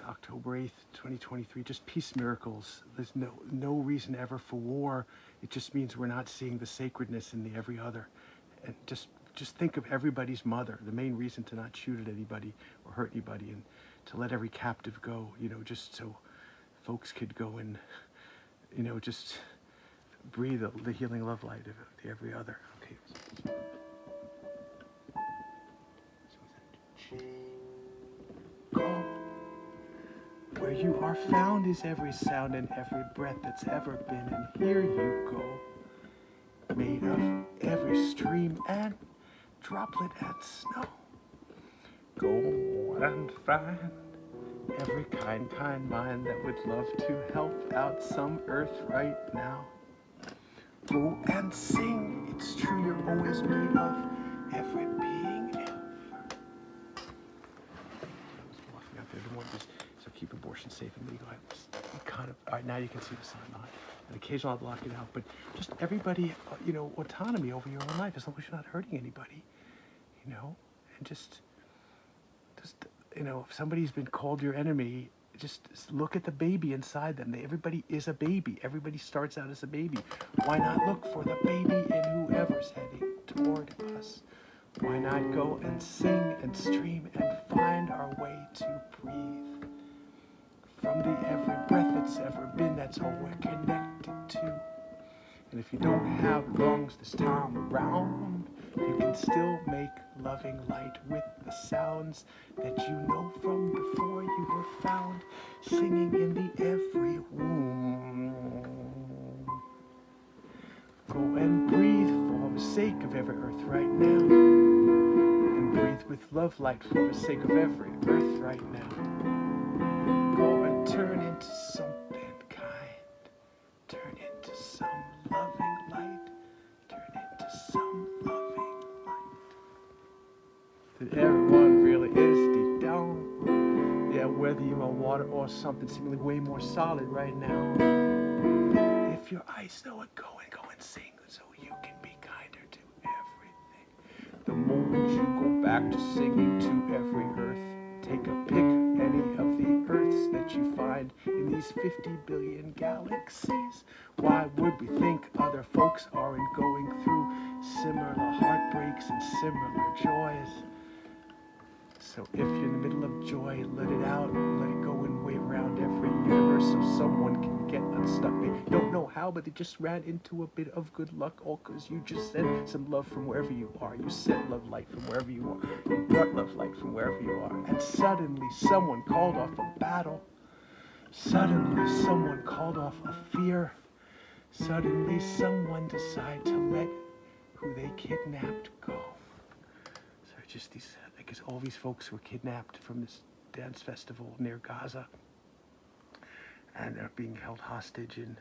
October 8th, 2023, just peace miracles. There's no reason ever for war. It just means we're not seeing the sacredness in the every other. And just think of everybody's mother, the main reason to not shoot at anybody or hurt anybody, and to let every captive go, just so folks could go and, just breathe the healing love light of the every other. Okay. Go. Where you are found is every sound and every breath that's ever been, and here you go, made of every stream and droplet and snow. Go and find every kind mind that would love to help out some earth right now. Go and sing, it's true, you're always made of every being ever. I was bluffing out there, the one just, so keep abortion safe and legal. All right, now you can see the sign on it. And occasionally I'll block it out, but just everybody, autonomy over your own life, as long as you're not hurting anybody, and just, if somebody's been called your enemy, just look at the baby inside them. Everybody is a baby. Everybody starts out as a baby. Why not look for the baby in whoever's heading toward us? Why not go and sing and stream and find our way to breathe? From the every breath that's ever been, that's all we're connected to. And if you don't have lungs this time around, you can still make loving light with the sounds that you know from before you were found, singing in the every womb. Go and breathe for the sake of every earth right now, and breathe with love light for the sake of every earth right now. Go and turn into something kind, turn into some loving light, turn into some loving light that everyone really is deep down. Yeah, whether you're on water or something seemingly way more solid right now. If your eyes know it, go and sing so you can be kinder to everything. The moment you go back to singing to every earth, take a pick any of the earths that you find in these 50 billion galaxies. Why would we think other folks aren't going through similar heartbreaks and similar joys? So if you're in the middle of joy, let it out, let it go and wave around every universe so someone can get unstuck. They don't know how, but they just ran into a bit of good luck, all because you just sent some love from wherever you are. You sent love light from wherever you are. You brought love light from wherever you are. And suddenly someone called off a battle. Suddenly someone called off a fear. Suddenly someone decided to let who they kidnapped go. So just these, I guess all these folks were kidnapped from this dance festival near Gaza, and they're being held hostage, and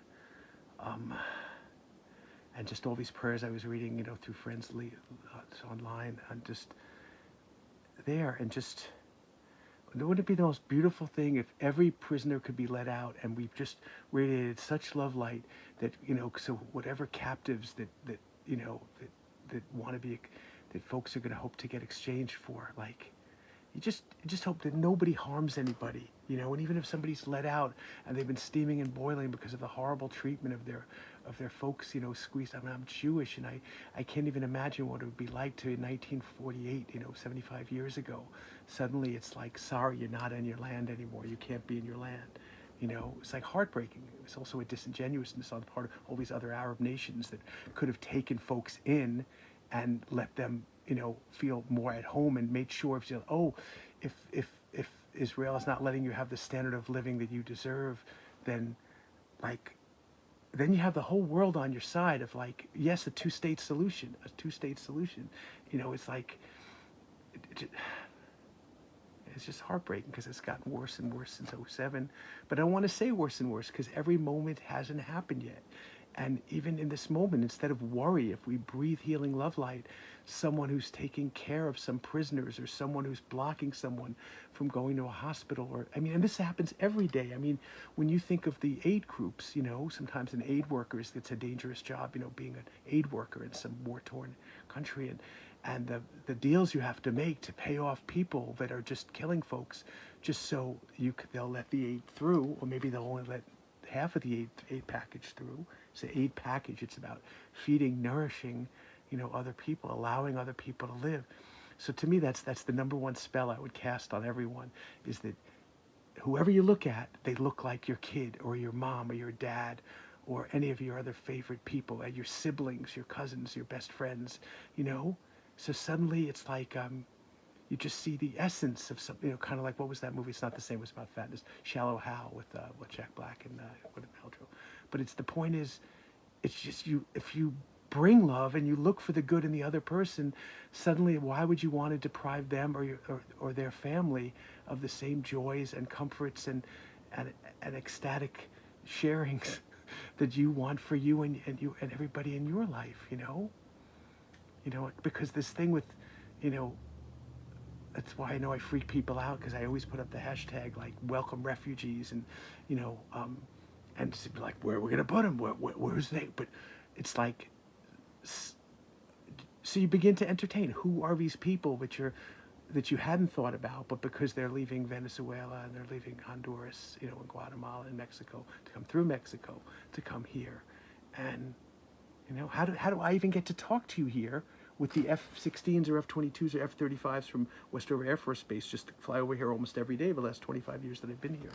just all these prayers I was reading, through friends online, and just there, and just, wouldn't it be the most beautiful thing if every prisoner could be let out, and we've just radiated such love light that, so whatever captives that want to be, that folks are going to hope to get exchanged for, like, you just hope that nobody harms anybody, and even if somebody's let out and they've been steaming and boiling because of the horrible treatment of their folks, squeezed. I mean, I'm Jewish, and I can't even imagine what it would be like to in 1948, 75 years ago. Suddenly it's like, sorry, you're not in your land anymore. You can't be in your land. It's like heartbreaking. It's also a disingenuousness on the part of all these other Arab nations that could have taken folks in and let them, feel more at home, and made sure if Israel is not letting you have the standard of living that you deserve, then you have the whole world on your side of, like, yes, a two-state solution. It's like, it's just heartbreaking because it's gotten worse and worse since '07. But I don't want to say worse and worse because every moment hasn't happened yet. And even in this moment, instead of worry, if we breathe healing love light, someone who's taking care of some prisoners, or someone who's blocking someone from going to a hospital, and this happens every day. I mean, when you think of the aid groups, sometimes an aid worker, it's a dangerous job, being an aid worker in some war-torn country. and the deals you have to make to pay off people that are just killing folks, just so they'll let the aid through, or maybe they'll only let half of the aid package through. It's an aid package. It's about feeding, nourishing, other people, allowing other people to live. So to me, that's the number one spell I would cast on everyone, is that whoever you look at, they look like your kid or your mom or your dad or any of your other favorite people, and your siblings, your cousins, your best friends, So suddenly it's like you just see the essence of some, kind of like, what was that movie? It's not the same. It was about fatness. Shallow Hal with Jack Black and Gwyneth Paltrow. But the point is, it's just if you bring love and you look for the good in the other person, suddenly why would you want to deprive them or their family of the same joys and comforts and ecstatic sharings that you want for you and everybody in your life, because this thing with, that's why I know I freak people out, because I always put up the hashtag like welcome refugees, and and just be like, where are we gonna put them? Where's they? But it's like, so you begin to entertain, who are these people that you hadn't thought about, but because they're leaving Venezuela and they're leaving Honduras, and Guatemala and Mexico, to come through Mexico to come here, and how do I even get to talk to you here with the F-16s or F-22s or F-35s from Westover Air Force Base, just to fly over here almost every day the last 25 years that I've been here.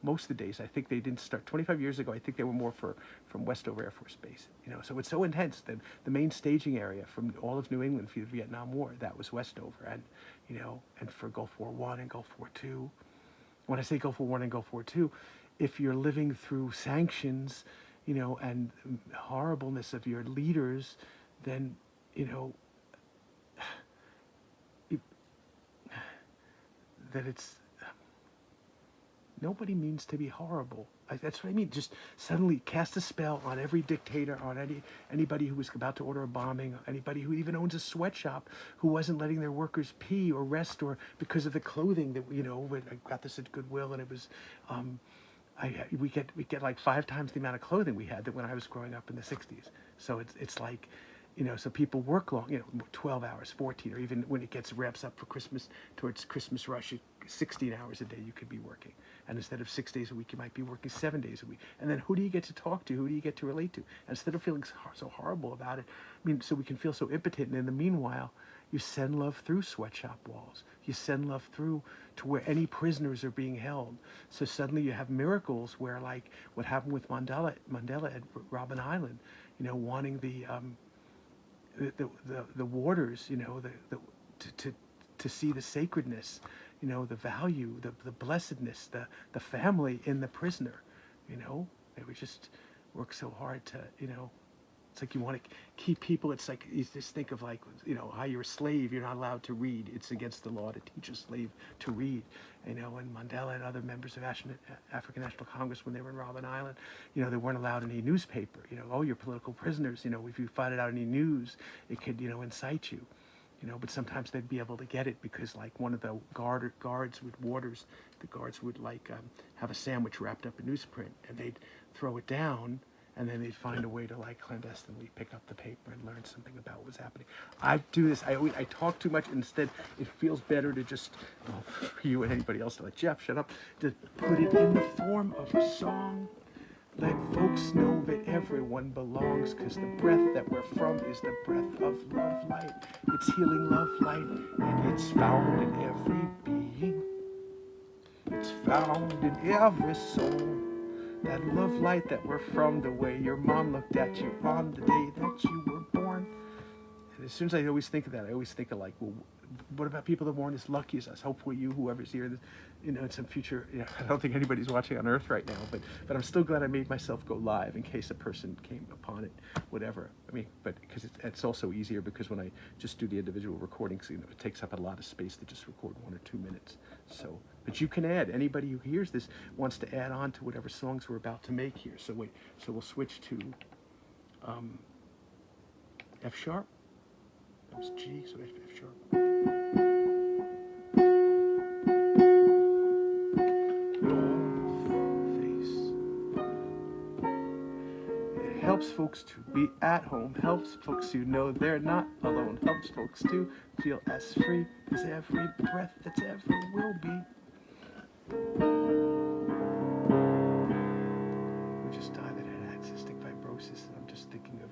Most of the days. I think they didn't start 25 years ago. I think they were more from Westover Air Force Base. So it's so intense that the main staging area from all of New England for the Vietnam War, that was Westover, and and for Gulf War I and Gulf War II. When I say Gulf War I and Gulf War II, if you're living through sanctions, and horribleness of your leaders, then that it's, nobody means to be horrible. That's what I mean. Just suddenly cast a spell on every dictator, on anybody who was about to order a bombing, anybody who even owns a sweatshop, who wasn't letting their workers pee or rest, or because of the clothing that I got this at Goodwill, and it was, we get like 5 times the amount of clothing we had that when I was growing up in the 60s. So it's like, so people work long, 12 hours, 14, or even when it gets ramps up for Christmas, towards Christmas rush, 16 hours a day you could be working. And instead of 6 days a week, you might be working 7 days a week. And then who do you get to talk to? Who do you get to relate to? And instead of feeling so horrible about it, so we can feel so impotent. And in the meanwhile, you send love through sweatshop walls. You send love through to where any prisoners are being held. So suddenly you have miracles where, like what happened with Mandela at Robben Island, wanting the warders, to see the sacredness, the value, the blessedness, the family in the prisoner. They would just work so hard to, it's like you want to keep people. It's like, you just think of like, how you're a slave, you're not allowed to read. It's against the law to teach a slave to read. And Mandela and other members of African National Congress, when they were in Robben Island, they weren't allowed any newspaper. Oh, you're political prisoners. If you find out any news, it could, incite you. But sometimes they'd be able to get it because, like, one of the warders, the guards would like have a sandwich wrapped up in newsprint, and they'd throw it down, and then they'd find a way to, like, clandestinely pick up the paper and learn something about what was happening. I do this. I talk too much. Instead, it feels better to just, for you and anybody else, to like, Jeff, shut up, to put it in the form of a song. Let folks know that everyone belongs, because the breath that we're from is the breath of love light. It's healing love light, and it's found in every being. It's found in every soul. That love light that we're from, the way your mom looked at you on the day that you were born. And as soon as I always think of that, I always think of like, well, what about people that weren't as lucky as us? Hopefully you, whoever's here, in some future, I don't think anybody's watching on Earth right now, but I'm still glad I made myself go live in case a person came upon it, whatever. But because it's also easier, because when I just do the individual recordings, it takes up a lot of space to just record 1 or 2 minutes. So, but you can add, anybody who hears this wants to add on to whatever songs we're about to make here. So wait, so we'll switch to F sharp. That was G, so F sharp. Helps folks to be at home, helps folks to know they're not alone, helps folks to feel as free as every breath that's ever will be. We just died that had cystic fibrosis, and I'm just thinking of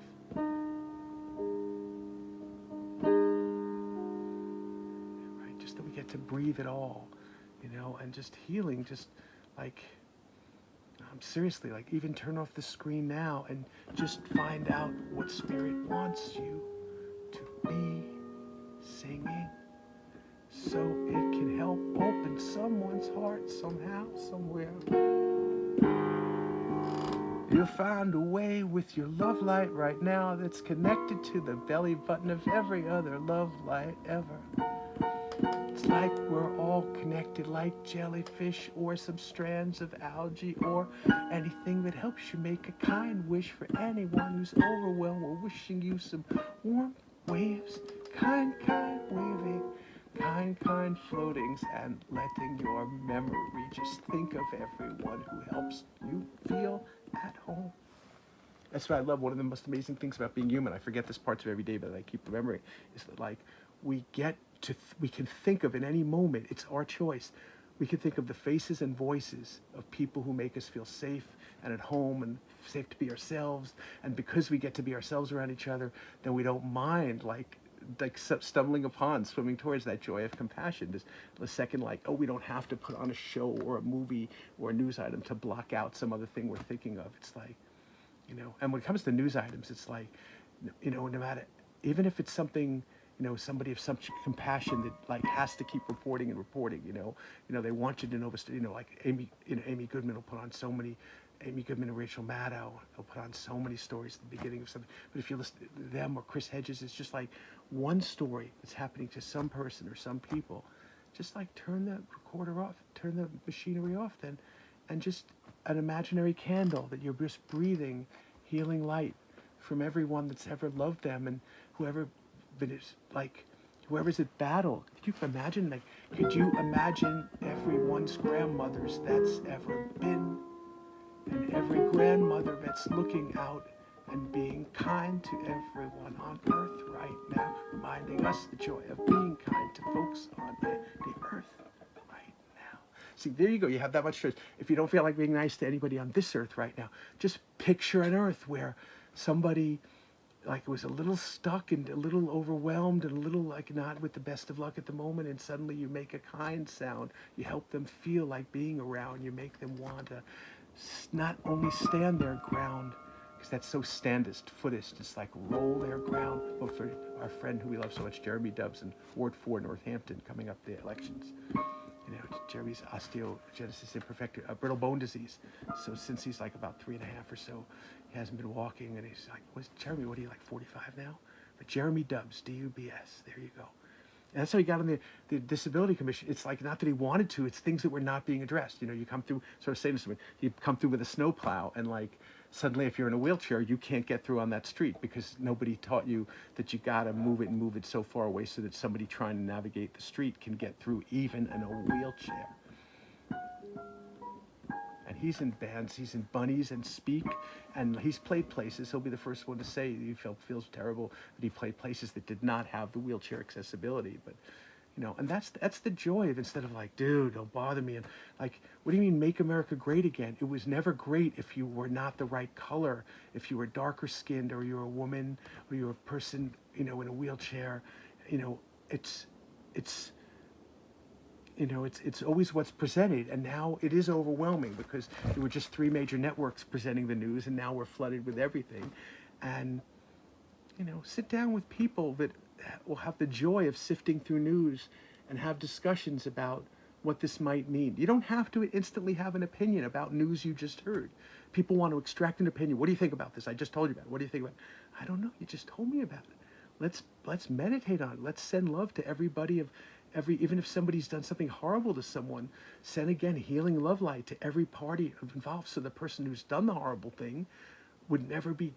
right, just that we get to breathe at all, you know, and just healing, just like seriously, like even turn off the screen now and just find out what spirit wants you to be singing, so it can help open someone's heart somehow, somewhere. You'll find a way with your love light right now that's connected to the belly button of every other love light ever. It's like we're all connected like jellyfish or some strands of algae or anything that helps you make a kind wish for anyone who's overwhelmed. We're wishing you some warm waves, kind waving, kind floatings, and letting your memory just think of everyone who helps you feel at home. That's what I love. One of the most amazing things about being human, I forget this parts of every day, but I keep remembering, is that like we get to, we can think of in any moment, it's our choice. We can think of the faces and voices of people who make us feel safe and at home and safe to be ourselves. And because we get to be ourselves around each other, then we don't mind like stumbling upon, swimming towards that joy of compassion. There's a second like, oh, we don't have to put on a show or a movie or a news item to block out some other thing we're thinking of. It's like, you know, and when it comes to news items, it's like, you know, no matter, even if it's something, you know, somebody of such compassion that like has to keep reporting, you know, they want you to know, you know, like Amy Goodman will put on so many, Amy Goodman and Rachel Maddow, they'll put on so many stories at the beginning of something. But if you listen to them or Chris Hedges, it's just like one story that's happening to some person or some people. Just like turn the recorder off, turn the machinery off then, and just an imaginary candle that you're just breathing healing light from everyone that's ever loved them and whoever been like whoever's at battle. Could you imagine, like, could you imagine everyone's grandmothers that's ever been, and every grandmother that's looking out and being kind to everyone on earth right now, reminding us the joy of being kind to folks on the earth right now. See, there you go. You have that much choice. If you don't feel like being nice to anybody on this earth right now, just picture an earth where somebody like was a little stuck and a little overwhelmed and a little like not with the best of luck at the moment, and suddenly you make a kind sound. You help them feel like being around. You make them want to not only stand their ground, because that's so standist, footist, it's like roll their ground. Well, for our friend who we love so much, Jeremy Dubbs in Ward 4, Northampton, coming up the elections. You know, Jeremy's osteogenesis imperfecta, brittle bone disease. So since he's like about 3.5 or so, he hasn't been walking, and he's like, Jeremy, what are you, like 45 now? But Jeremy Dubbs, D-U-B-S, there you go. And that's how he got on the Disability Commission. It's like, not that he wanted to, it's things that were not being addressed. You know, you come through, sort of saying to someone, you come through with a snowplow, and like, suddenly if you're in a wheelchair, you can't get through on that street because nobody taught you that you gotta move it so far away so that somebody trying to navigate the street can get through even in a wheelchair. And he's in bands, he's in Bunnies and Speak, and he's played places. He'll be the first one to say he feels terrible that he played places that did not have the wheelchair accessibility. But, you know, and that's the joy of, instead of like, dude, don't bother me. And like, what do you mean make America great again? It was never great if you were not the right color, if you were darker skinned, or you're a woman, or you're a person, you know, in a wheelchair. You know, it's you know, it's always what's presented, and now it is overwhelming because there were just 3 major networks presenting the news, and now we're flooded with everything. And, you know, sit down with people that will have the joy of sifting through news and have discussions about what this might mean. You don't have to instantly have an opinion about news you just heard. People want to extract an opinion. What do you think about this? I just told you about it. What do you think about it? I don't know. You just told me about it. Let's meditate on it. Let's send love to everybody of even if somebody's done something horrible to someone, send again healing love light to every party involved, so the person who's done the horrible thing would never be,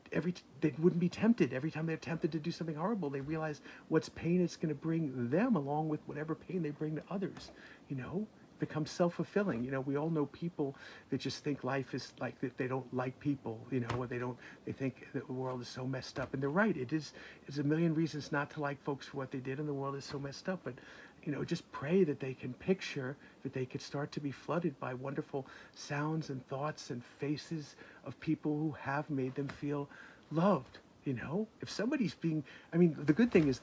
they wouldn't be tempted. Every time they're tempted to do something horrible, they realize what's pain it's going to bring them, along with whatever pain they bring to others. You know, becomes self-fulfilling. You know, we all know people that just think life is like that, they don't like people, you know, or they think that the world is so messed up. And they're right, it's a million reasons not to like folks for what they did, and the world is so messed up. But you know, just pray that they can picture, that they could start to be flooded by wonderful sounds and thoughts and faces of people who have made them feel loved. You know, if somebody's being, I mean, the good thing is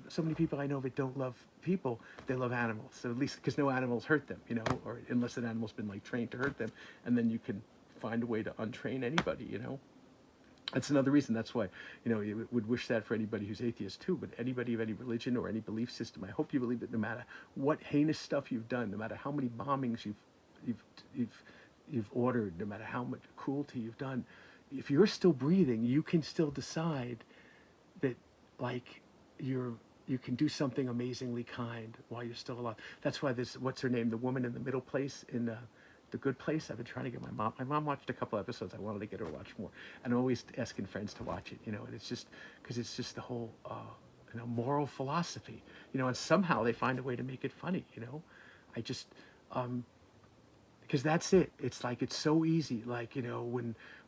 so many people I know that don't love people, they love animals. So at least, because no animals hurt them, you know, or unless an animal's been like trained to hurt them, and then you can find a way to untrain anybody, you know. That's another reason. That's why, you know, you would wish that for anybody who's atheist too. But anybody of any religion or any belief system, I hope you believe that no matter what heinous stuff you've done, no matter how many bombings you've you've you've ordered, no matter how much cruelty you've done, if you're still breathing, you can still decide that, like, you can do something amazingly kind while you're still alive. That's why this, what's her name, the woman in the middle place in the Good Place. I've been trying to get my mom. My mom watched a couple episodes. I wanted to get her to watch more, and I'm always asking friends to watch it. You know, and it's just because it's just the whole you know, moral philosophy. You know, and somehow they find a way to make it funny. You know, I just because that's it. It's like it's so easy. Like, you know,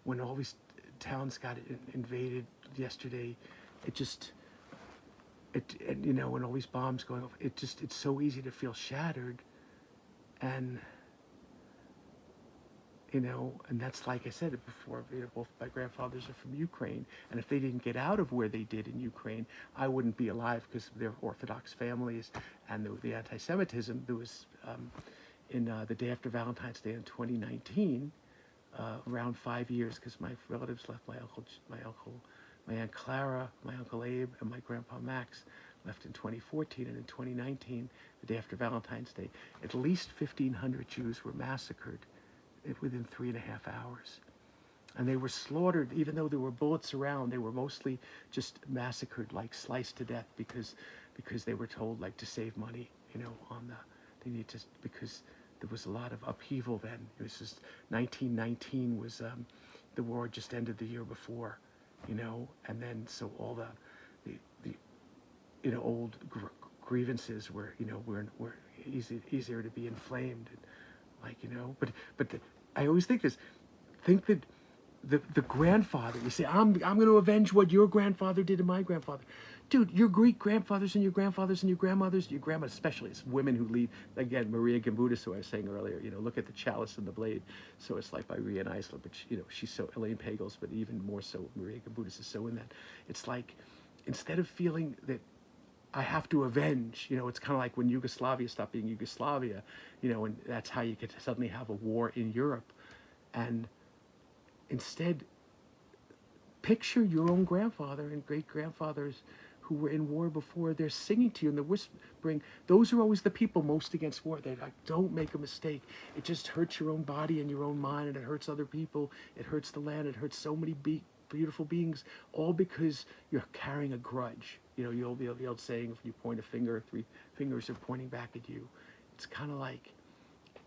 when all these towns got invaded yesterday, it just and, you know, when all these bombs going off, it's so easy to feel shattered, and you know, and that's, like I said before, you know, both my grandfathers are from Ukraine, and if they didn't get out of where they did in Ukraine, I wouldn't be alive, because they're Orthodox families, and the anti-Semitism. There was in the day after Valentine's Day in 2019, around 5 years, because my relatives left, my Aunt Clara, my Uncle Abe, and my Grandpa Max left in 2014, and in 2019, the day after Valentine's Day, at least 1,500 Jews were massacred within 3.5 hours. And they were slaughtered, even though there were bullets around, they were mostly just massacred, like sliced to death, because they were told, like, to save money, you know, on they need to, because there was a lot of upheaval then. It was just 1919 was, the war just ended the year before, you know, and then so all the you know, old grievances were, you know, were easier to be inflamed, and, like, you know, but I always think this, think that the grandfather, you say, I'm going to avenge what your grandfather did to my grandfather. Dude, your great grandfathers and your grandfathers and your grandmothers, your grandma especially, it's women who lead, again, Maria Gimbutas, who I was saying earlier, you know, look at The Chalice and the Blade. So It's Like by Rian Eisler, but you know, she's so, Elaine Pagels, but even more so, Maria Gimbutas is so in that. It's like, instead of feeling that I have to avenge, you know, it's kind of like when Yugoslavia stopped being Yugoslavia, you know, and that's how you could suddenly have a war in Europe. And instead, picture your own grandfather and great-grandfathers who were in war before. They're singing to you and they're whispering. Those are always the people most against war. They're like, don't make a mistake. It just hurts your own body and your own mind, and it hurts other people. It hurts the land. It hurts so many beautiful beings, all because you're carrying a grudge. You know, you'll be the old saying, if you point a finger, 3 fingers are pointing back at you. It's kind of like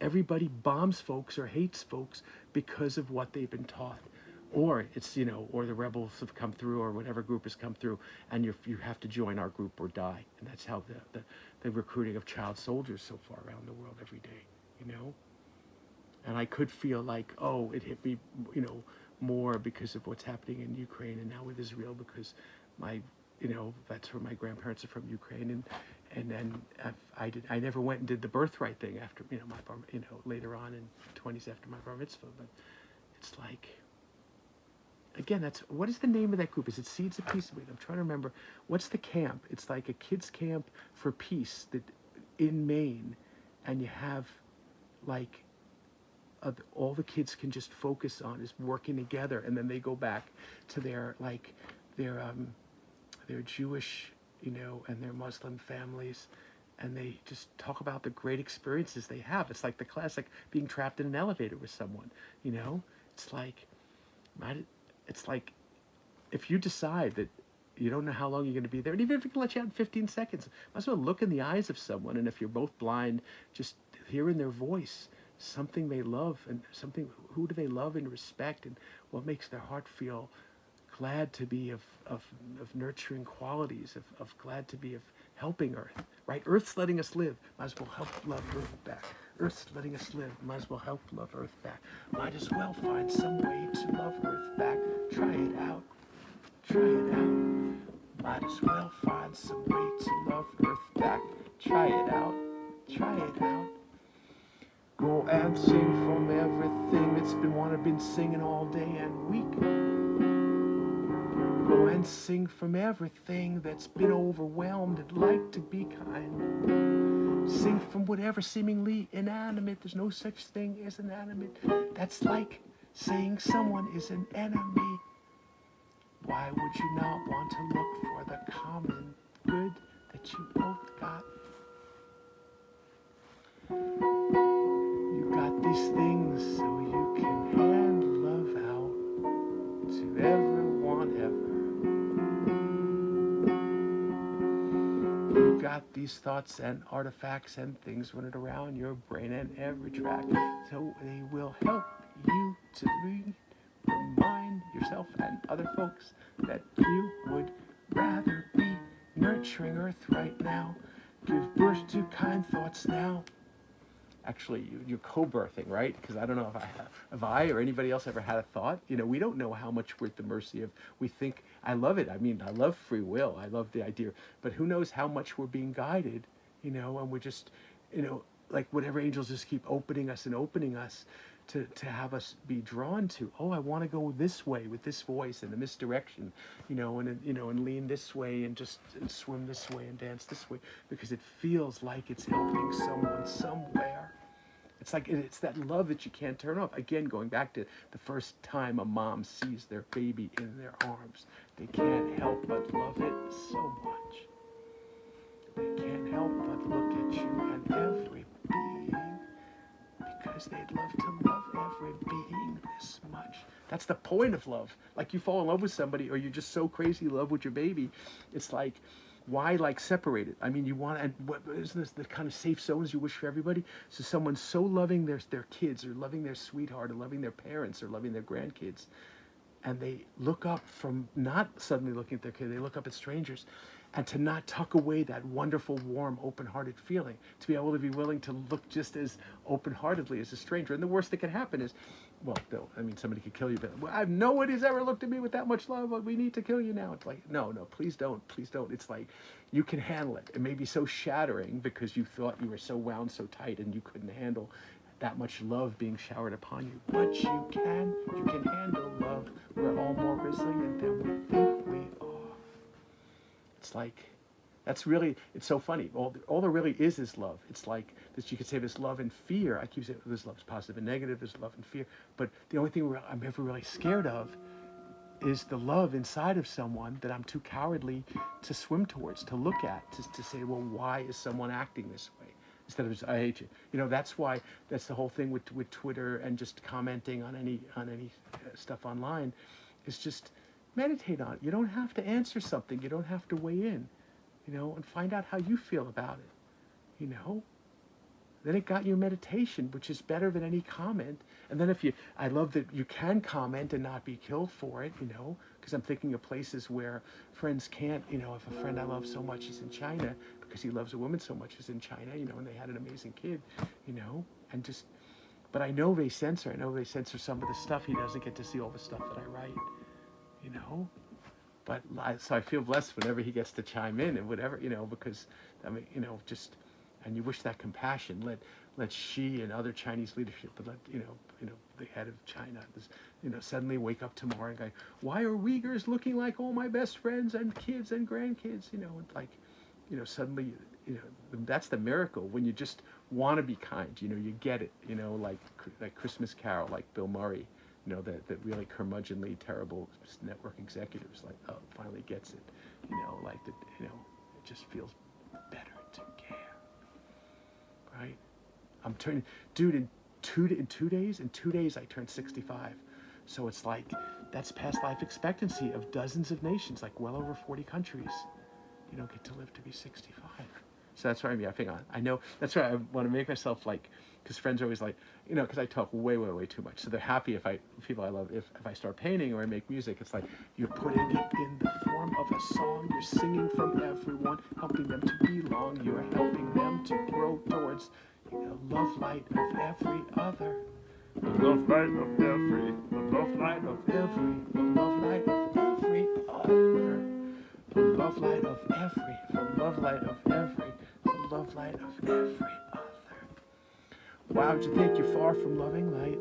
everybody bombs folks or hates folks because of what they've been taught. Or it's, you know, or the rebels have come through, or whatever group has come through, and you have to join our group or die. And that's how the recruiting of child soldiers so far around the world every day, you know? And I could feel like, oh, it hit me, you know, more because of what's happening in Ukraine, and now with Israel, because you know, that's where my grandparents are from, Ukraine, and then I never went and did the birthright thing after, you know, you know, later on in 20s after my bar mitzvah. But it's like, again, what is the name of that group? Is it Seeds of Peace? Wait, I'm trying to remember. What's the camp? It's like a kids camp for peace that in Maine, and you have, like, all the kids can just focus on is working together, and then they go back to their Jewish, you know, and their Muslim families, and they just talk about the great experiences they have. It's like the classic being trapped in an elevator with someone, you know. It's like, if you decide that you don't know how long you're going to be there, and even if it can let you out in 15 seconds, might as well look in the eyes of someone, and if you're both blind, just hear in their voice something they love, and who do they love and respect, and what makes their heart feel glad to be of nurturing qualities, of glad to be of helping Earth, right? Earth's letting us live. Might as well help love Earth back. Earth's letting us live. Might as well help love Earth back. Might as well find some way to love Earth back. Try it out. Try it out. Might as well find some way to love Earth back. Try it out. Try it out. Go and sing from everything that's been singing all day and week. Go and sing from everything that's been overwhelmed and like to be kind. Sing from whatever seemingly inanimate. There's no such thing as inanimate. That's like saying someone is an enemy. Why would you not want to look for the common good that you both got? You got these things so you can hand love out to everyone ever. You got these thoughts and artifacts and things running around your brain and every track, so they will help you to remind yourself and other folks that you would rather be nurturing Earth right now. Give birth to kind thoughts now. Actually, you're co-birthing, right? Because I don't know if I or anybody else ever had a thought. You know, we don't know how much we're at the mercy of. We think, I love it. I mean, I love free will. I love the idea. But who knows how much we're being guided, you know, and we're just, you know, like whatever angels just keep opening us to have us be drawn to. Oh, I want to go this way with this voice and in this direction, you know, and lean this way and just swim this way and dance this way, because it feels like it's helping someone somewhere. It's like, it's that love that you can't turn off. Again, going back to the first time a mom sees their baby in their arms, they can't help but love it so much. They can't help but look at you and every being, because they'd love to love every being this much. That's the point of love. Like, you fall in love with somebody, or you're just so crazy in love with your baby. It's like, why like separate it? I mean, you want, and what isn't this the kind of safe zones you wish for everybody? So someone's so loving their kids, or loving their sweetheart, or loving their parents, or loving their grandkids, and they look up from not suddenly looking at their kid, they look up at strangers, and to not tuck away that wonderful, warm, open-hearted feeling, to be able to be willing to look just as open-heartedly as a stranger. And the worst that can happen is, well, I mean, somebody could kill you, but nobody's ever looked at me with that much love. We need to kill you now. It's like, no, please don't, please don't. It's like, you can handle it. It may be so shattering because you thought you were so wound so tight and you couldn't handle that much love being showered upon you. But you can handle love. We're all more resilient than we think we are. It's like, that's really, it's so funny. All there really is love. It's like this. You could say there's love and fear. I keep saying there's love's positive and negative. There's love and fear. But the only thing I'm ever really scared of is the love inside of someone that I'm too cowardly to swim towards, to look at, to say, well, why is someone acting this way? Instead of just, I hate you. You know, that's why, that's the whole thing with Twitter and just commenting on any stuff online, is just meditate on it. You don't have to answer something. You don't have to weigh in, you know, and find out how you feel about it, you know. Then it got you meditation, which is better than any comment. And then I love that you can comment and not be killed for it, you know, because I'm thinking of places where friends can't, you know, if a friend I love so much is in China, because he loves a woman so much is in China, you know, and they had an amazing kid, you know, and just, but I know they censor some of the stuff. He doesn't get to see all the stuff that I write, you know. But so I feel blessed whenever he gets to chime in and whatever, you know, because, I mean, you know, just, and you wish that compassion, let Xi and other Chinese leadership, but let, you know, the head of China, you know, suddenly wake up tomorrow and go, why are Uyghurs looking like all my best friends and kids and grandkids, you know, like, you know, suddenly, you know, that's the miracle, when you just want to be kind, you know, you get it, you know, like Christmas Carol, like Bill Murray, you know, that really curmudgeonly, terrible network executives, like, oh, finally gets it, you know, like that, you know, it just feels better to care, right? I'm turning, dude, in 2 days I turned 65, so it's like, that's past life expectancy of dozens of nations, like well over 40 countries. You don't get to live to be 65. So that's why I'm yapping on. I know, that's why I want to make myself like, because friends are always like, you know, because I talk way too much. So they're happy if people I love, if I start painting or I make music, it's like, you're putting it in the form of a song, you're singing from everyone, helping them to belong, you're helping them to grow towards the love light of every other. The love light of every, the love light of The love light of every other. The love light of every, the love light of every, the love light of every other. Why would you think you're far from loving light?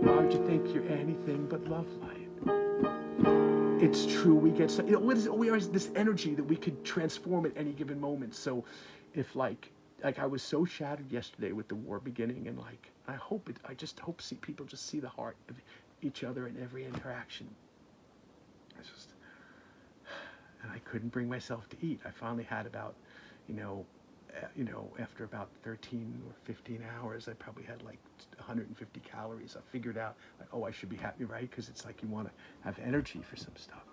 Why would you think you're anything but love light? It's true, we get so, we are this energy that we could transform at any given moment. So if like I was so shattered yesterday with the war beginning, and like I just hope people just see the heart of each other in every interaction. And I couldn't bring myself to eat. I finally had about, after about 13 or 15 hours, I probably had like 150 calories. I figured out, like, oh, I should be happy, right? Because it's like you want to have energy for some stuff.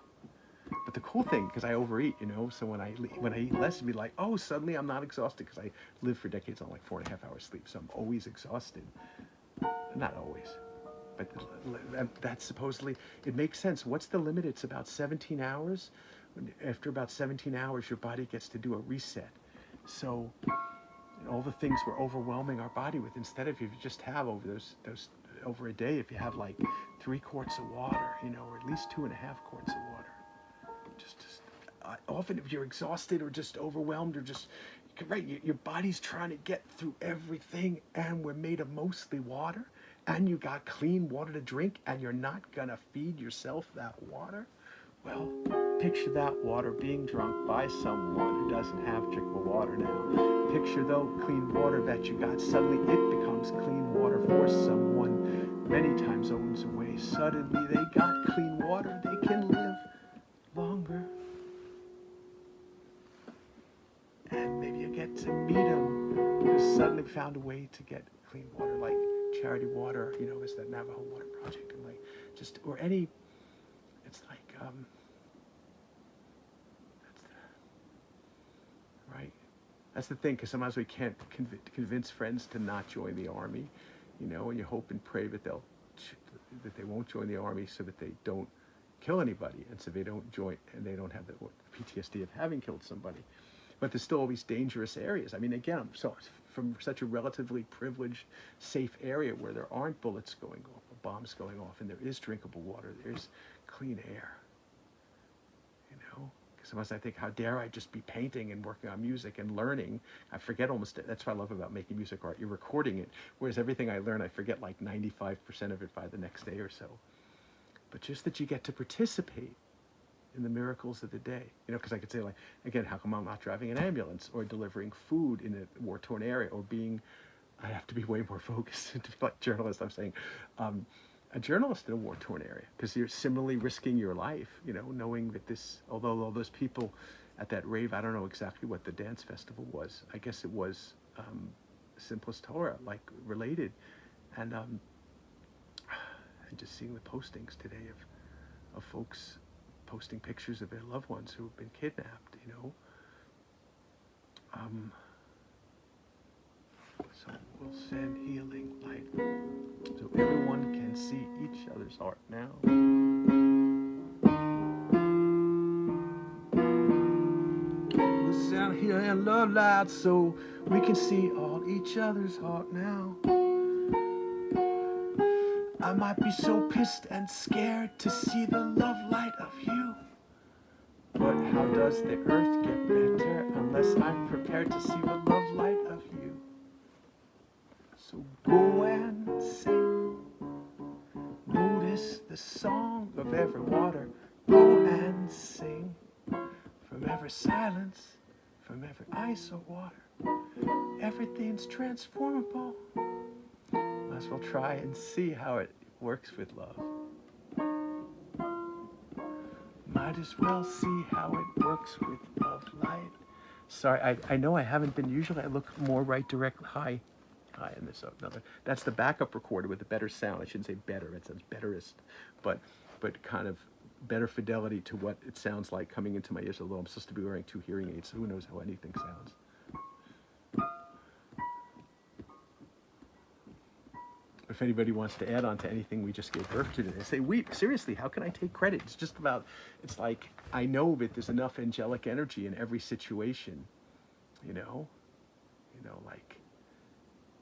But the cool thing, because I overeat, so when I eat less, it'd be like, oh, suddenly I'm not exhausted, because I lived for decades on like 4.5 hours sleep, so I'm always exhausted. Not always. But that's supposedly, it makes sense. What's the limit? It's about 17 hours. After about 17 hours, your body gets to do a reset. So all the things we're overwhelming our body with, instead of, if you just have over over a day, if you have like 3 quarts of water, or at least 2.5 quarts of water, just often if you're exhausted or just overwhelmed or just, right, your body's trying to get through everything, and we're made of mostly water, and you got clean water to drink, and you're not gonna feed yourself that water. Well, picture that water being drunk by someone who doesn't have drinkable water now. Picture, though, clean water that you got. Suddenly it becomes clean water for someone many time zones away. Suddenly they got clean water. They can live longer. And maybe you get to meet them who suddenly found a way to get clean water, like Charity Water, is that Navajo Water Project, and like just, or any, it's like, right? That's the thing, because sometimes we can't convince friends to not join the army, and you hope and pray that they won't join the army, so that they don't kill anybody, and so they don't join, and they don't have the PTSD of having killed somebody. But there's still always dangerous areas. I mean, again, I'm from such a relatively privileged, safe area where there aren't bullets going off, or bombs going off, and there is drinkable water, there's clean air. Sometimes I think, how dare I just be painting and working on music and learning? I forget almost, that's what I love about making music art. You're recording it, whereas everything I learn, I forget like 95% of it by the next day or so. But just that you get to participate in the miracles of the day. Because I could say, like, again, how come I'm not driving an ambulance or delivering food in a war-torn area, or I have to be way more focused to be like a journalist, I'm saying, a journalist in a war-torn area, because you're similarly risking your life, knowing that although all those people at that rave, I don't know exactly what the dance festival was. I guess it was Simplest Torah, like related, and just seeing the postings today of folks posting pictures of their loved ones who have been kidnapped, So we'll send healing light, so everyone can see each other's heart now. We'll send healing love light, so we can see all each other's heart now. I might be so pissed and scared to see the love light of you, but how does the earth get better unless I'm prepared to see the love light of you? So go and sing, notice the song of every water. Go and sing from every silence, from every ice or water. Everything's transformable. Might as well try and see how it works with love. Might as well see how it works with love light. Sorry, I know I haven't been, usually I look more right directly. Hi, and this another. That's the backup recorder with the better sound. I shouldn't say better, it sounds betterist, but kind of better fidelity to what it sounds like coming into my ears, although I'm supposed to be wearing 2 hearing aids, so who knows how anything sounds. If anybody wants to add on to anything we just gave birth to today, say, seriously, how can I take credit? It's just about, it's like, I know that there's enough angelic energy in every situation, like,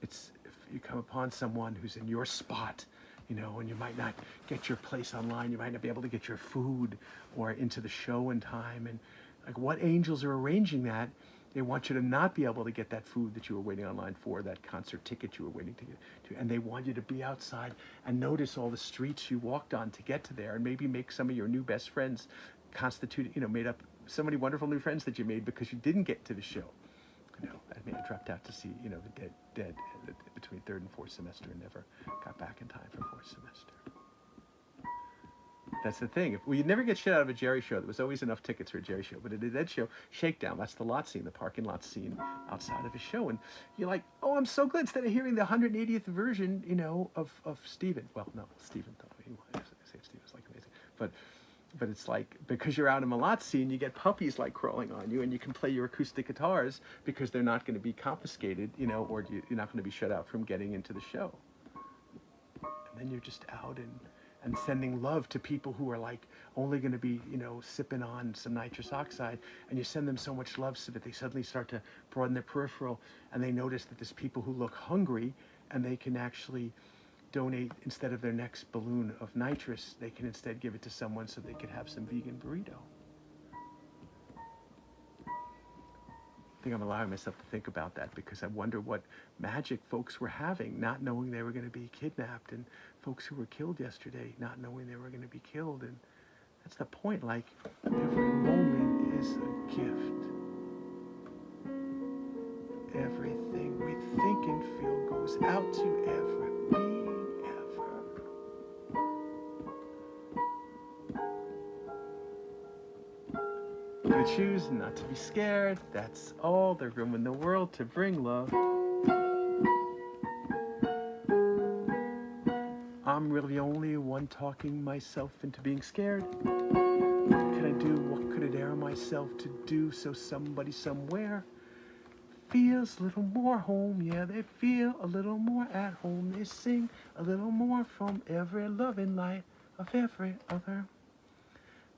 it's if you come upon someone who's in your spot, you know, and you might not get your place online, you might not be able to get your food or into the show in time, and like what angels are arranging that? They want you to not be able to get that food that you were waiting online for, that concert ticket you were waiting to get to, and they want you to be outside and notice all the streets you walked on to get to there, and maybe make some of your new best friends constitute, you know, made up so many wonderful new friends that you made because you didn't get to the show. You know, I mean, I dropped out to see, you know, the dead between third and fourth semester and never got back in time for fourth semester. That's the thing. You'd never get shit out of a Jerry show. There was always enough tickets for a Jerry show. But at a Dead show, Shakedown, that's the lot scene, the parking lot scene outside of a show. And you're like, oh, I'm so glad instead of hearing the 180th version, you know, of Stephen. Well, no, Stephen, though. I say Stephen's like amazing. But it's like, because you're out in the lot scene, you get puppies like crawling on you, and you can play your acoustic guitars because they're not going to be confiscated, you know, or you're not going to be shut out from getting into the show. And then you're just out and sending love to people who are like only going to be, you know, sipping on some nitrous oxide, and you send them so much love so that they suddenly start to broaden their peripheral, and they notice that there's people who look hungry, and they can actually donate, instead of their next balloon of nitrous, they can instead give it to someone so they could have some vegan burrito. I think I'm allowing myself to think about that because I wonder what magic folks were having, not knowing they were going to be kidnapped, and folks who were killed yesterday not knowing they were going to be killed. And that's the point. Like, every moment is a gift. Everything we think and feel goes out to every being ever. Gonna choose not to be scared. That's all the room in the world to bring love. I'm really only one talking myself into being scared. What could I do? What could I dare myself to do so somebody somewhere feels a little more home? Yeah, they feel a little more at home. They sing a little more from every loving light of every other.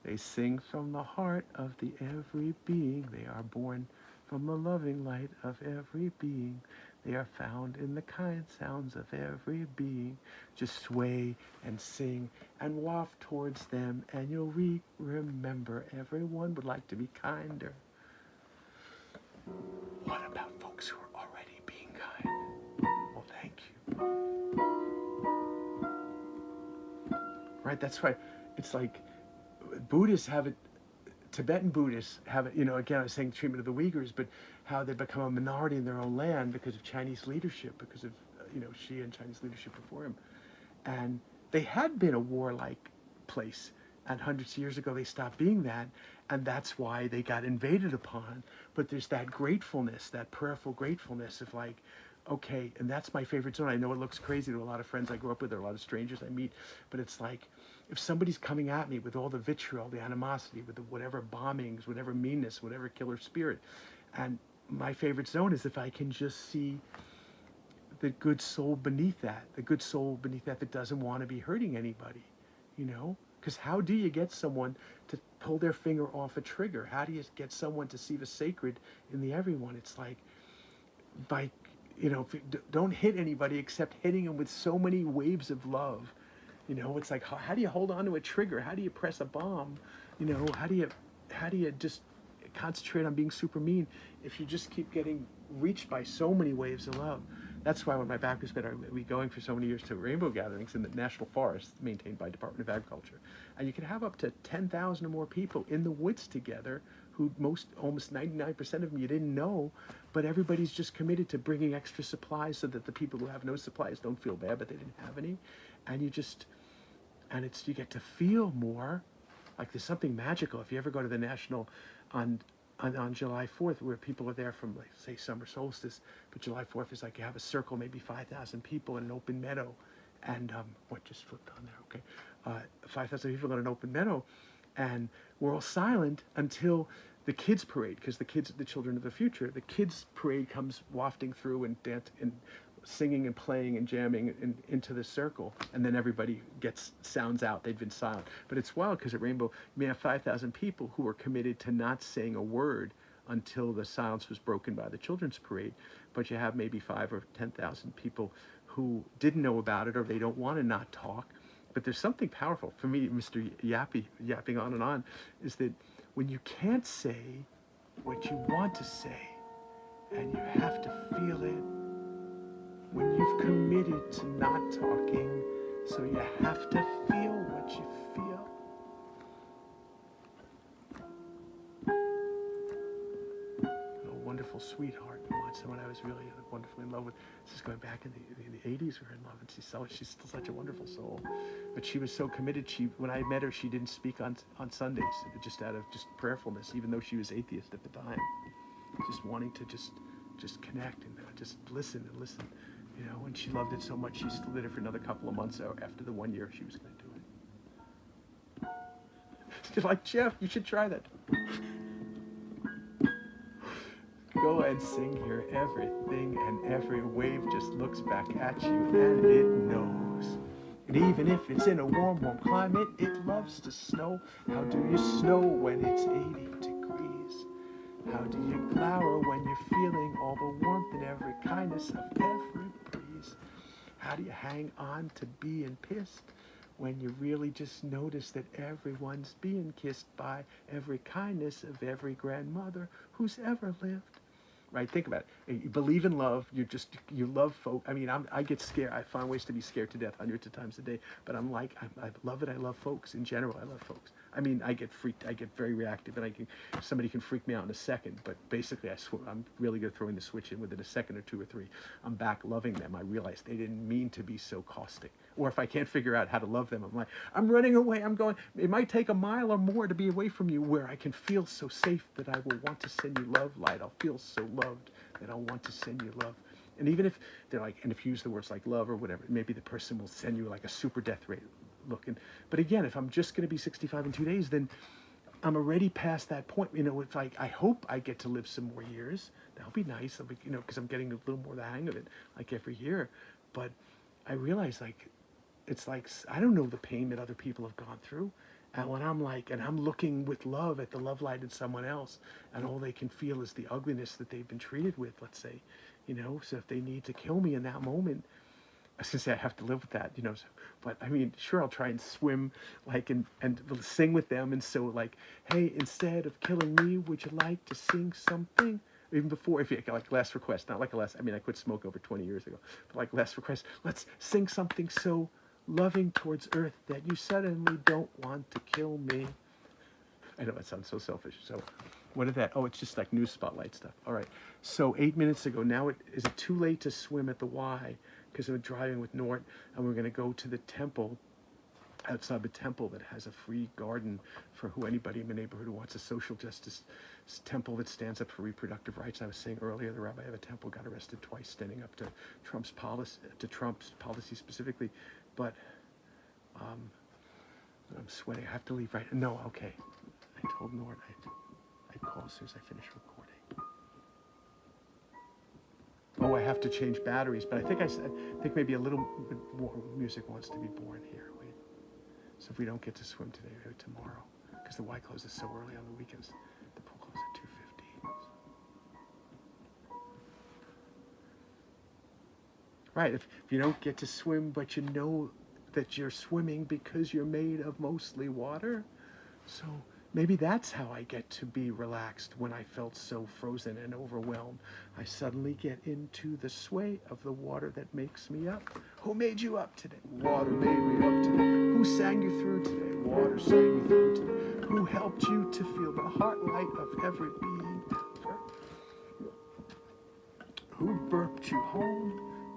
They sing from the heart of the every being. They are born from the loving light of every being. They are found in the kind sounds of every being. Just sway and sing and waft towards them, and you'll remember everyone would like to be kinder. What about folks who are already being kind? Well, thank you. Right, that's why it's like Buddhists have it, Tibetan Buddhists have it, you know, again, I was saying treatment of the Uyghurs, but how they become a minority in their own land because of Chinese leadership, because of, you know, Xi and Chinese leadership before him. And they had been a warlike place, and hundreds of years ago they stopped being that, and that's why they got invaded upon. But there's that gratefulness, that prayerful gratefulness of like, okay, and that's my favorite zone. I know it looks crazy to a lot of friends I grew up with, or a lot of strangers I meet, but it's like, if somebody's coming at me with all the vitriol, the animosity, with the whatever bombings, whatever meanness, whatever killer spirit, and my favorite zone is if I can just see the good soul beneath that, that doesn't want to be hurting anybody, you know? Because how do you get someone to pull their finger off a trigger? How do you get someone to see the sacred in the everyone? It's like, by, you know, don't hit anybody except hitting them with so many waves of love. You know, it's like, how do you hold on to a trigger? How do you press a bomb? You know, how do you just concentrate on being super mean if you just keep getting reached by so many waves of love? That's why when my back was better, we going for so many years to rainbow gatherings in the national forest maintained by Department of Agriculture. And you could have up to 10,000 or more people in the woods together who almost 99% of them you didn't know, but everybody's just committed to bringing extra supplies so that the people who have no supplies don't feel bad, but they didn't have any. And you get to feel more like there's something magical. If you ever go to the National on July 4th, where people are there from, like, say, summer solstice, but July 4th is like you have a circle, maybe 5,000 people in an open meadow, and what just flipped on there? Okay, 5,000 people in an open meadow, and we're all silent until the kids parade, because the children of the future, the kids parade comes wafting through and dance and singing and playing and jamming into the circle, and then everybody sounds out. They've been silent. But it's wild because at Rainbow, you may have 5,000 people who are committed to not saying a word until the silence was broken by the children's parade. But you have maybe 5 or 10,000 people who didn't know about it, or they don't want to not talk. But there's something powerful for me, Mr. Yapping on and on, is that when you can't say what you want to say, and you have to feel it, when you've committed to not talking, so you have to feel what you feel. A wonderful sweetheart, someone I was really wonderfully in love with. This is going back in the 80s. We were in love, and she's still such a wonderful soul. But she was so committed. When I met her, she didn't speak on Sundays, just out of just prayerfulness, even though she was atheist at the time. Just wanting to just connect and just listen and listen, you know. And she loved it so much, she still did it for another couple of months after the 1 year she was going to do it. She's like, Jeff, you should try that. Go and sing here. Everything and every wave just looks back at you, and it knows. And even if it's in a warm climate, it loves to snow. How do you snow when it's 80 degrees? How do you glower when you're feeling all the warmth and every kindness of every breeze? How do you hang on to being pissed when you really just notice that everyone's being kissed by every kindness of every grandmother who's ever lived? Right? Think about it. You believe in love. You love folk. I mean, I get scared. I find ways to be scared to death hundreds of times a day. But I love it. I love folks in general. I love folks. I mean, I get freaked. I get very reactive, and somebody can freak me out in a second. But basically, I'm really good at throwing the switch in within a second or 2 or 3. I'm back loving them. I realize they didn't mean to be so caustic. Or if I can't figure out how to love them, I'm like, I'm running away. I'm going. It might take a mile or more to be away from you, where I can feel so safe that I will want to send you love light. I'll feel so loved that I'll want to send you love. And even if they're like, and if you use the words like love or whatever, maybe the person will send you like a super death rate look. But again, if I'm just going to be 65 in 2 days, then I'm already past that point. You know, it's like, I hope I get to live some more years. That'll be nice. I'll be, you know, because I'm getting a little more the hang of it, like every year. But I realize, like, it's like, I don't know the pain that other people have gone through. And when I'm like, and I'm looking with love at the love light in someone else, and all they can feel is the ugliness that they've been treated with, let's say, you know, so if they need to kill me in that moment, I was gonna say I have to live with that, you know. So, but I mean, sure, I'll try and swim, like, and sing with them. And so, like, hey, instead of killing me, would you like to sing something? Even before, if you like last request, not like a last. I mean, I quit smoke over 20 years ago, but like last request, let's sing something so loving towards earth that you suddenly don't want to kill me. I know that sounds so selfish. So what is that? Oh, it's just like news spotlight stuff. All right. So 8 minutes ago, now is it too late to swim at the Y? Because I'm driving with Nort, and we're going to go to the temple, outside the temple that has a free garden for anybody in the neighborhood who wants a social justice temple that stands up for reproductive rights. I was saying earlier, the rabbi of a temple got arrested twice standing up to Trump's policy specifically. But I'm sweating. I have to leave right. No, okay. I told Nort I'd call as soon as I finish recording. Oh, I have to change batteries, but I think maybe a little bit more music wants to be born here. Wait. So if we don't get to swim today, maybe tomorrow, because the Y closes so early on the weekends. The pool closes at 2:15. Right. If you don't get to swim, but you know that you're swimming because you're made of mostly water, so maybe that's how I get to be relaxed when I felt so frozen and overwhelmed. I suddenly get into the sway of the water that makes me up. Who made you up today? Water made me up today. Who sang you through today? Water sang you through today. Who helped you to feel the heart light of every being ever? Who burped you home?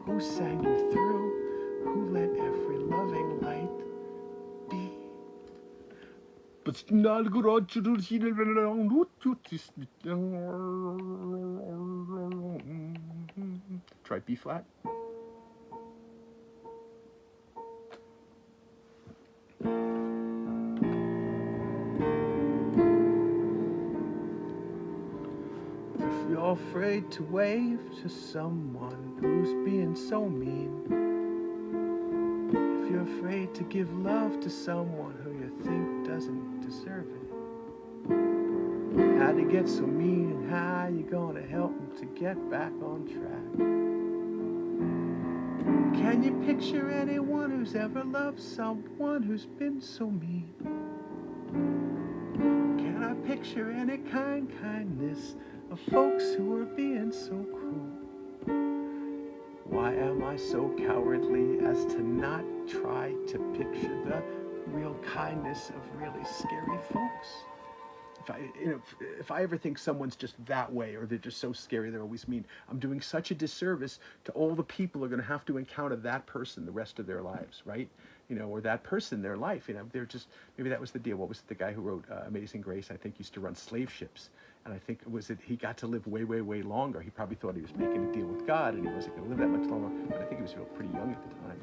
Who sang you through? Who let every loving light be? Try B flat. If you're afraid to wave to someone who's being so mean, if you're afraid to give love to someone who you think doesn't deserve it, How'd he get so mean, and how you gonna help him to get back on track? Can you picture anyone who's ever loved someone who's been so mean? Can I picture any kindness of folks who are being so cruel? Why am I so cowardly as to not try to picture the real kindness of really scary folks? If I ever think someone's just that way, or they're just so scary, they're always mean, I'm doing such a disservice to all the people who are going to have to encounter that person the rest of their lives, right? Or that person in their life. They're just, maybe that was the deal. What was it, the guy who wrote Amazing Grace? I think used to run slave ships, and I think he got to live way, way, way longer. He probably thought he was making a deal with God, and he wasn't going to live that much longer. But I think he was pretty young at the time.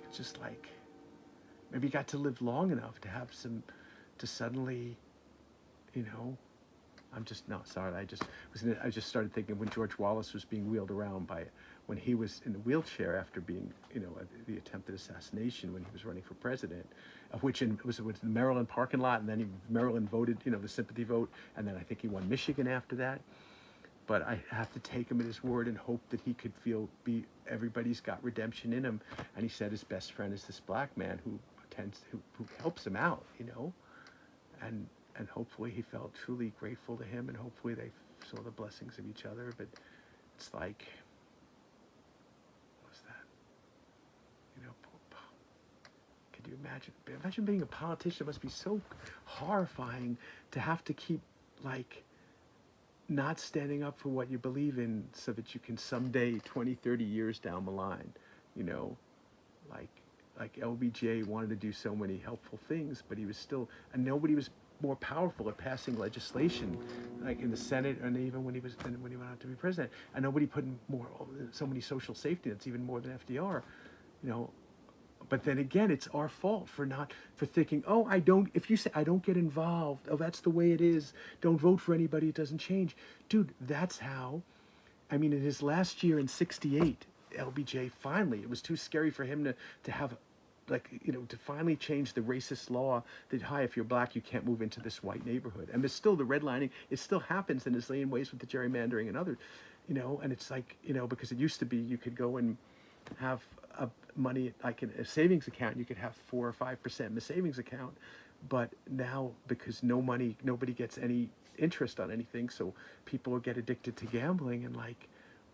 It's just like, maybe he got to live long enough to have to suddenly. I'm just not sorry. I just started thinking when George Wallace was being wheeled around when he was in the wheelchair after being, the attempted assassination when he was running for president, of which it was the Maryland parking lot, and then Maryland voted, the sympathy vote, and then I think he won Michigan after that. But I have to take him at his word and hope that he could everybody's got redemption in him. And he said his best friend is this black man who helps him out, and hopefully he felt truly grateful to him, and hopefully they saw the blessings of each other. But it's like, what's that? Could you imagine? Imagine being a politician. It must be so horrifying to have to keep, not standing up for what you believe in so that you can someday, 20, 30 years down the line, like LBJ wanted to do so many helpful things, but he was still, and nobody was more powerful at passing legislation, like in the Senate, and even when he went out to be president. And nobody put in so many social safety nets, even more than FDR, But then again, it's our fault for thinking, oh, if you say I don't get involved, oh, that's the way it is. Don't vote for anybody, it doesn't change. Dude, that's how, in his last year in '68, LBJ finally, it was too scary for him to have, to finally change the racist law that, if you're black, you can't move into this white neighborhood. And there's still the redlining. It still happens in a zillion ways with the gerrymandering and other, and it's because it used to be you could go and have money, like in a savings account, you could have 4 or 5% in the savings account. But now, because nobody gets any interest on anything, so people get addicted to gambling, and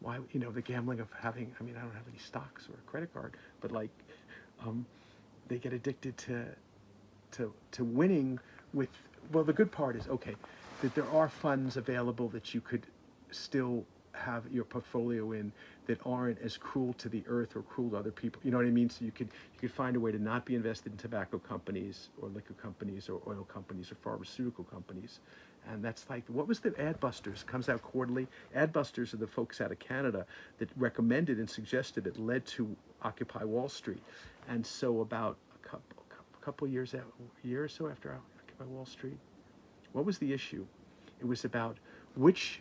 why, the gambling of having, I don't have any stocks or a credit card, but they get addicted to winning with, well, the good part is, okay, that there are funds available that you could still have your portfolio in that aren't as cruel to the earth or cruel to other people. You know what I mean? So you could find a way to not be invested in tobacco companies or liquor companies or oil companies or pharmaceutical companies. And that's what was the Adbusters? Comes out quarterly. Adbusters are the folks out of Canada that recommended and suggested it, led to Occupy Wall Street. And so about a couple years out, a year or so after Occupy Wall Street, what was the issue? It was about which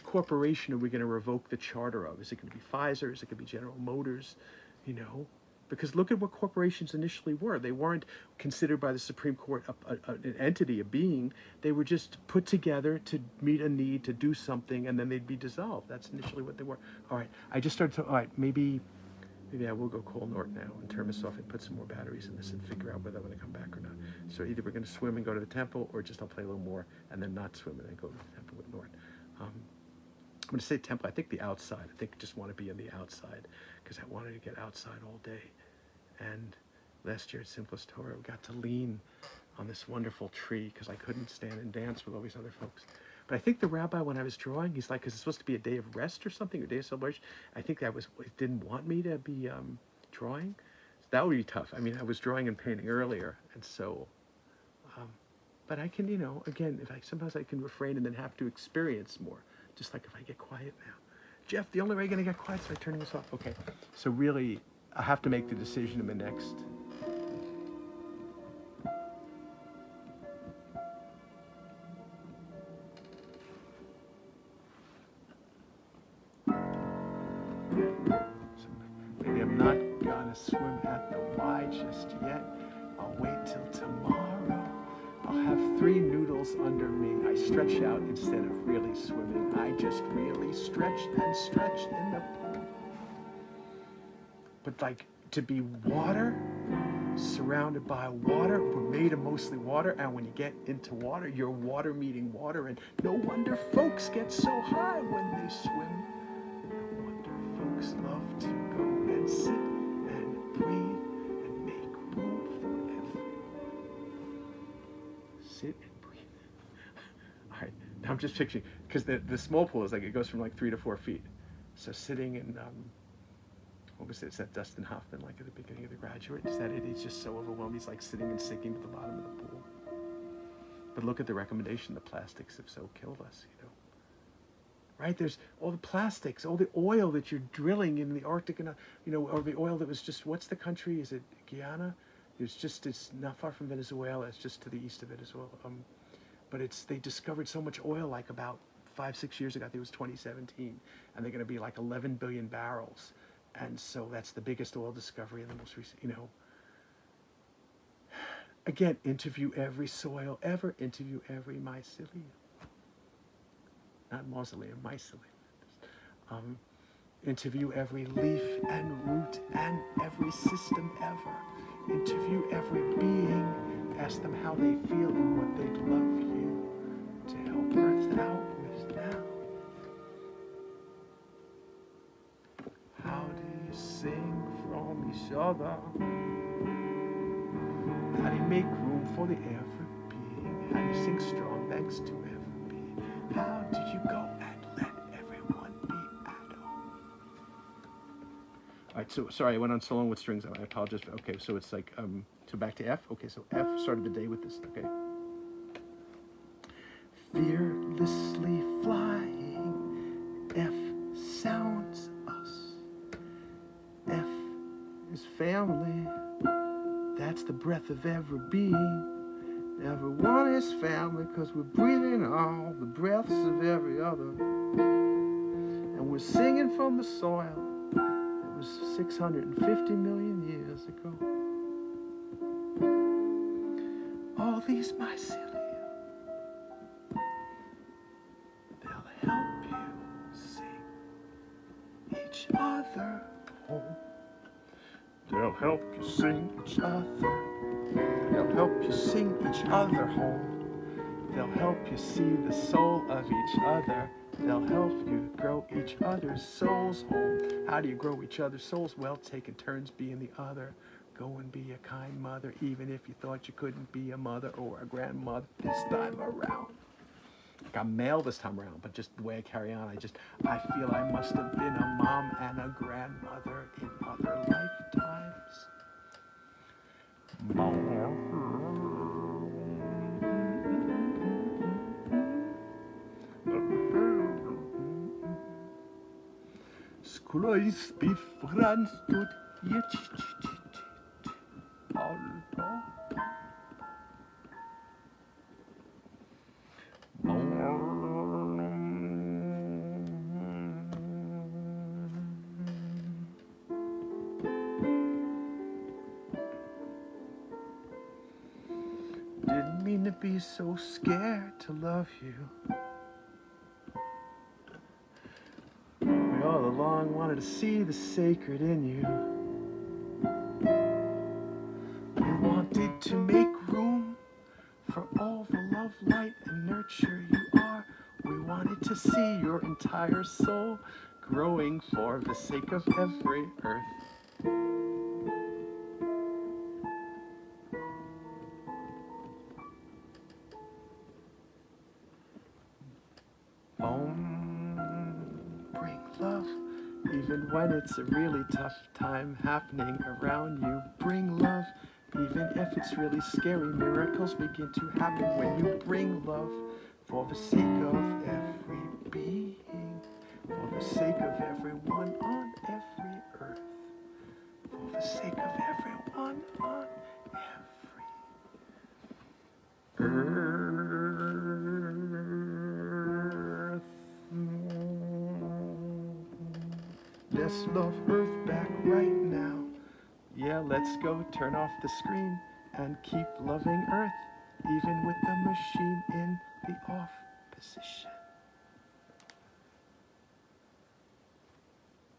corporation are we going to revoke the charter of? Is it going to be Pfizer? Is it going to be General Motors? Because look at what corporations initially were. They weren't considered by the Supreme Court an entity, a being. They were just put together to meet a need, to do something, and then they'd be dissolved. That's initially what they were. All right, I just started to, all right, maybe I will go call Norton now and turn this off and put some more batteries in this and figure out whether I want to come back or not. So either we're going to swim and go to the temple, or just I'll play a little more and then not swim and then go to the temple with Norton. I'm going to say temple. I think the outside. I think I just want to be on the outside because I wanted to get outside all day. And last year at Simplest Torah, we got to lean on this wonderful tree because I couldn't stand and dance with all these other folks. But I think the rabbi, when I was drawing, he's like, because it's supposed to be a day of rest or something, a day of celebration. I think it didn't want me to be drawing. So that would be tough. I was drawing and painting earlier, and so, but I can, again, sometimes I can refrain and then have to experience more. Just like if I get quiet now. Jeff, the only way you're going to get quiet is by turning this off. Okay, so really, I have to make the decision in the next. So maybe I'm not going to swim at the Y just yet. I'll wait till tomorrow. I'll have 3 noodles under me. I stretch out instead of really swimming. I just really stretched and stretched in the pool. But like to be water, surrounded by water, we're made of mostly water, and when you get into water, you're water meeting water, and no wonder folks get so high when they swim. No wonder folks love to go and sit and breathe and make room for everyone. Sit and breathe. All right, now I'm just picturing, because the small pool is like, it goes from like 3 to 4 feet. So sitting in, what was it? Is that Dustin Hoffman, like at the beginning of The Graduate? Is that it? He's just so overwhelmed. He's like sitting and sinking to the bottom of the pool. But look at the recommendation. The plastics have so killed us, you know. Right? There's all the plastics, all the oil that you're drilling in the Arctic, and you know, or the oil that was just, what's the country? Is it Guyana? It's not far from Venezuela. It's just to the east of it as well. But they discovered so much oil like about 5-6 years ago. I think it was 2017, and they're going to be like 11 billion barrels. And so that's the biggest oil discovery in the most recent, you know. Again, interview every soil ever, interview every mycelium. Not mausoleum, mycelium. Interview every leaf and root and every system ever. Interview every being, ask them how they feel and what they'd love you to help Earth out with now. How do you sing from each other? How do you make room for the every being? How do you sing strong thanks to every being? How do you go and let everyone be at home? All right, so sorry, I went on so long with strings. I apologize. Okay, so it's like, so back to F. Okay, so F started the day with this. Okay. Fearlessly flying, F sounds us. F is family, that's the breath of every being. Everyone is family because we're breathing all the breaths of every other. And we're singing from the soil that was 650 million years ago. All these mycelium, they'll help you sing each other home. They'll help you sing Each other. They'll help you sing each other home. They'll help you see the soul of each other. They'll help you grow each other's souls home. How do you grow each other's souls? Well, taking turns being the other. Go and be a kind mother, even if you thought you couldn't be a mother or a grandmother this time around. Like I'm male this time around, but just the way I carry on, I feel I must have been a mom and a grandmother in other lifetimes. Skruis befrans tut Didn't mean to be so scared to love you. We all along wanted to see the sacred in you. We wanted to make room for all the love, light, and nurture you are. We wanted to see your entire soul growing for the sake of every earth. Bring love, even when it's a really tough time happening around you. Bring love, even if it's really scary. Miracles begin to happen when you bring love for the sake of every being, for the sake of everyone on every earth, for the sake of everyone on every earth. Let's love Earth back right now. Yeah, let's go turn off the screen and keep loving Earth. even with the machine in the off position.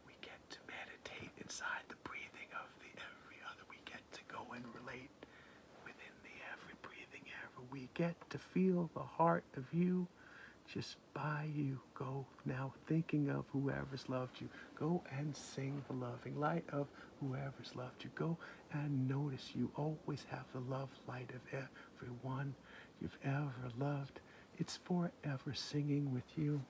We get to meditate inside the breathing of the every other. We get to go and relate within the every breathing ever. We get to feel the heart of you just by you. Go now thinking of whoever's loved you. Go and sing the loving light of whoever's loved you. Go and notice you always have the love light of everyone you've ever loved. It's forever singing with you.